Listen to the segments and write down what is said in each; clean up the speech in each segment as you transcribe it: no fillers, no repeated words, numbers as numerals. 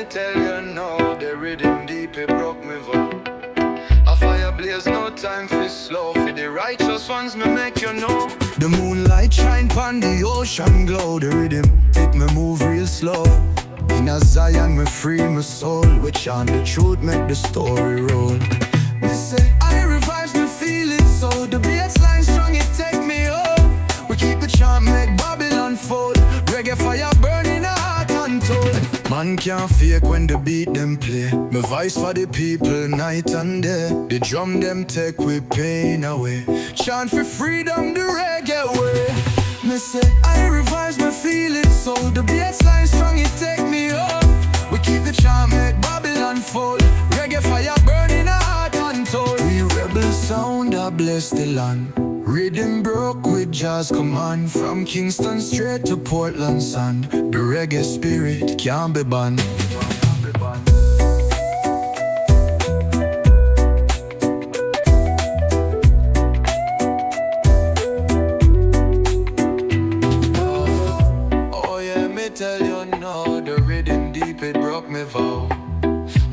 me tell you now, the rhythm deep, it broke me vow. A fire blaze, no time for slow. For the righteous ones, me make you know. The moonlight shine pon the ocean glow. The rhythm, it me move real slow. In a Zion, me free my soul. We chant the truth, make the story roll. Me say, I revives me, feel it so. The bassline strong, it take me home. We keep the chant, make Babylon fold. Reggae fire burning a heart untold. Man can't fake when the beat them play. My voice for the people night and day. The drum them take we pain away. Chant for freedom the reggae way. Me say I revives me feel it so. The bassline strong it take me up. We keep the chant make Babylon fold. Reggae fire burning a heart untold. We rebel sound that bless the land. Rhythm broke with jazz command. From Kingston straight to Portland sand. The reggae spirit can't be banned. Oh yeah, me tell you now, the rhythm deep it broke me vow.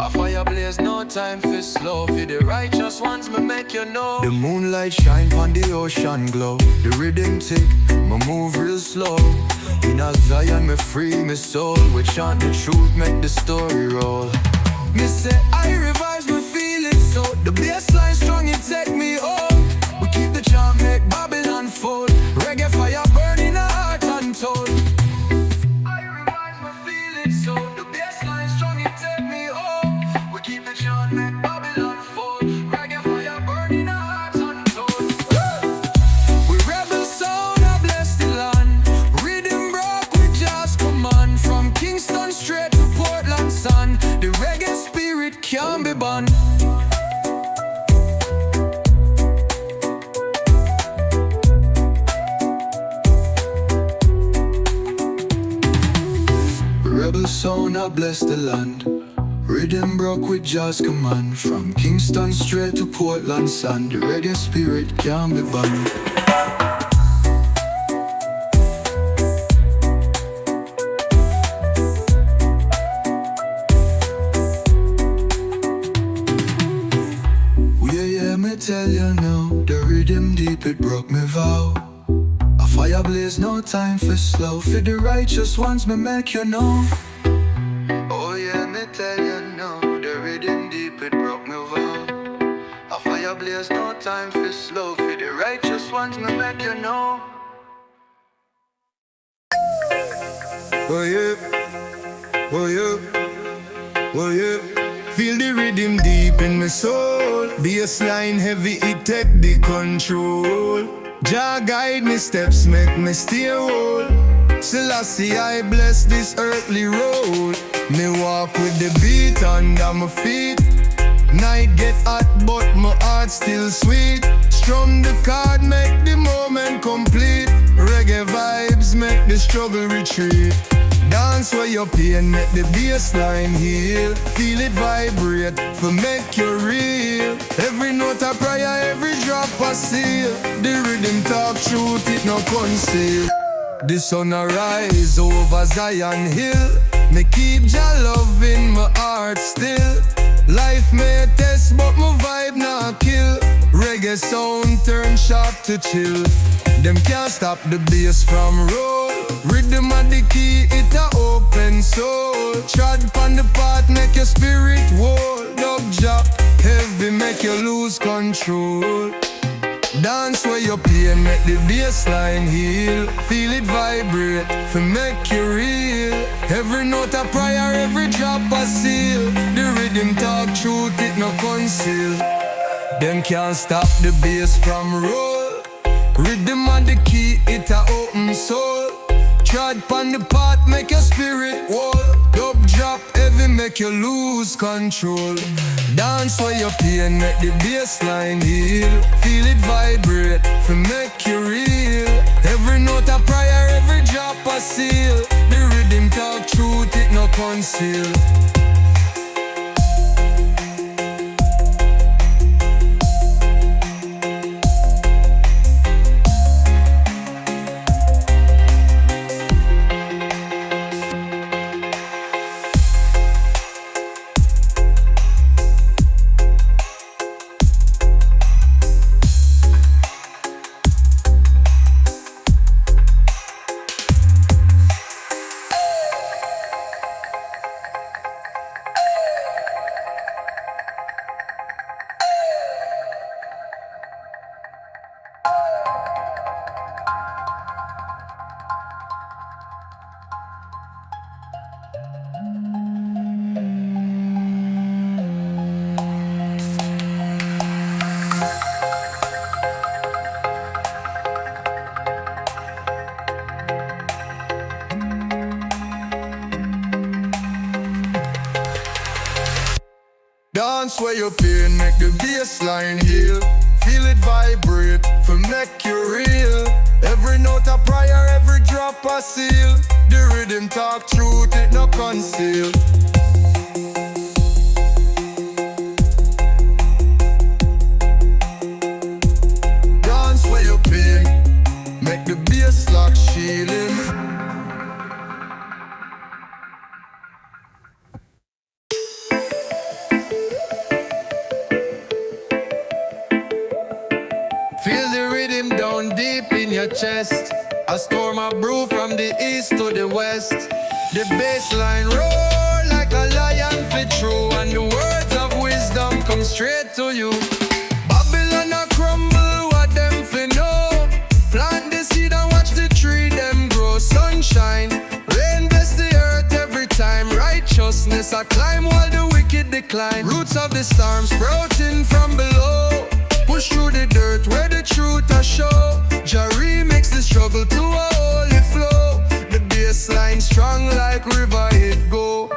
A fire blaze, no time for slow. For the righteous ones, me make you know. The moonlight shine on the ocean glow. The rhythm tick, me move real slow. In a Zion, me free my soul. We chant the truth, make the story roll. Me say I revives, me feel it so. The bassline strong, it take me home. We keep the chant, make Babylon fold. Reggae fire burning a heart untold. I revives, me feel it so. The bassline strong, it take me home. We keep the chant, make Babylon fold. Reggae fire burning a heart untold. We rebel sound, I bless the land. Rhythm broke with jazz command. From Kingston straight to Portland sun. The reggae spirit can't be banned. Rebel sound, I bless the land. Rhythm broke with jazz command. From Kingston straight to Portland sun. The reggae spirit can't be banned. Yeah, me tell you now, the rhythm deep it broke me vow. A fire blaze, no time for slow. For the righteous ones, me make you know. Oh yeah, me tell you now, the rhythm deep it broke me vow. A fire blaze, no time for slow. For the righteous ones, me make you know. Oh yeah, oh yeah, oh yeah. Feel the rhythm deep in my soul. Bassline heavy, it take the control. Jah guide me steps, make me stay whole. Selassie, I bless this earthly road. Me walk with the beat under my feet. Night get hot, but my heart still sweet. Strum the chord, make the moment complete. Reggae vibes, make the struggle retreat. Dance where your pain, make the bassline heal. Feel it vibrate, for make you real. Every note a prayer, every drop a seal. The rhythm talk truth, it no conceal. The sun a rise over Zion hill. Me keep Jah love in my heart still. Life may test, but my vibe not kill. Reggae sound turn sharp to chill. Them can't stop the bass from roll. Rhythm of the key, it a open soul. Trod pon the path, make your spirit whole. Dub drop, heavy, make you lose control. Dance where your pain, make the bassline heal. Feel it vibrate, for make you real. Every note a prayer, every drop a seal. The rhythm talk truth, it no conceal. Them can't stop the bass from roll. Rhythm of the key, it a open soul. Trod pon the path, make your spirit whole. Dub drop heavy, make you lose control. Dance where your pain, make the bassline heal. Feel it vibrate, for make you real. Every note a prayer, every drop a seal. The rhythm talk truth, it no conceal. Dance where you pain, make the bassline heal. Feel it vibrate, for make you real. Every note a prayer, every drop a seal. The rhythm talk truth, it no conceal. Dance where you pain, make the bass like shielding. Feel the rhythm down deep in your chest. I store my brew from the east to the west. The bassline roar like a lion fit true, and the words of wisdom come straight to you. Babylon a crumble, what them fi know. Plant the seed and watch the tree them grow. Sunshine, rain bless the earth every time. Righteousness I climb while the wicked decline. Roots of the storm sprouting from below. Push through the dirt where the truth I show. Jari makes the struggle to a holy flow. The bassline strong like river it go.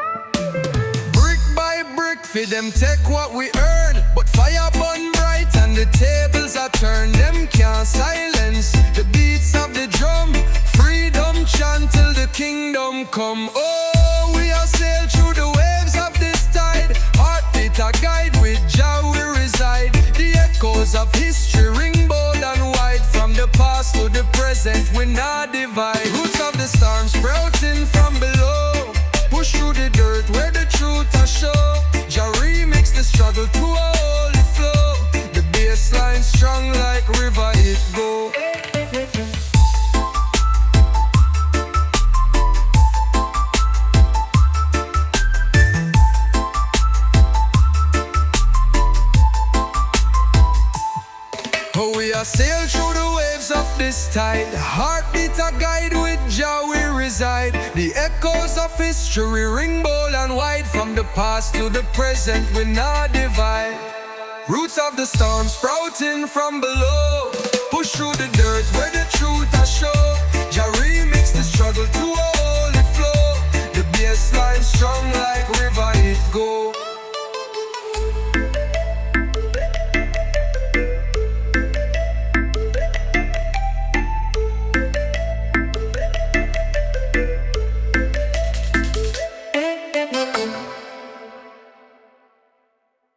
Brick by brick, for them take what we earn. But fire burn bright and the tables are turned. Them can't silence the beats of the drum. Freedom chant till the kingdom come. Oh, we are sail through the waves of this tide. Heartbeat a guide, with Jah we reside. The echoes of history ring bold and wide. From the past to the present we not divide. Roots of the storm sprouting from below. Push through the dirt where the truth I show. Jari makes the struggle to a holy flow. The bassline strong like river it go. Oh, we are sail through the waves of this tide. Heartbeat a guide, with Jah we reside. The echoes of history ring bold and wide. From the past to the present we not divide. Roots of the storm sprouting from below. Push through the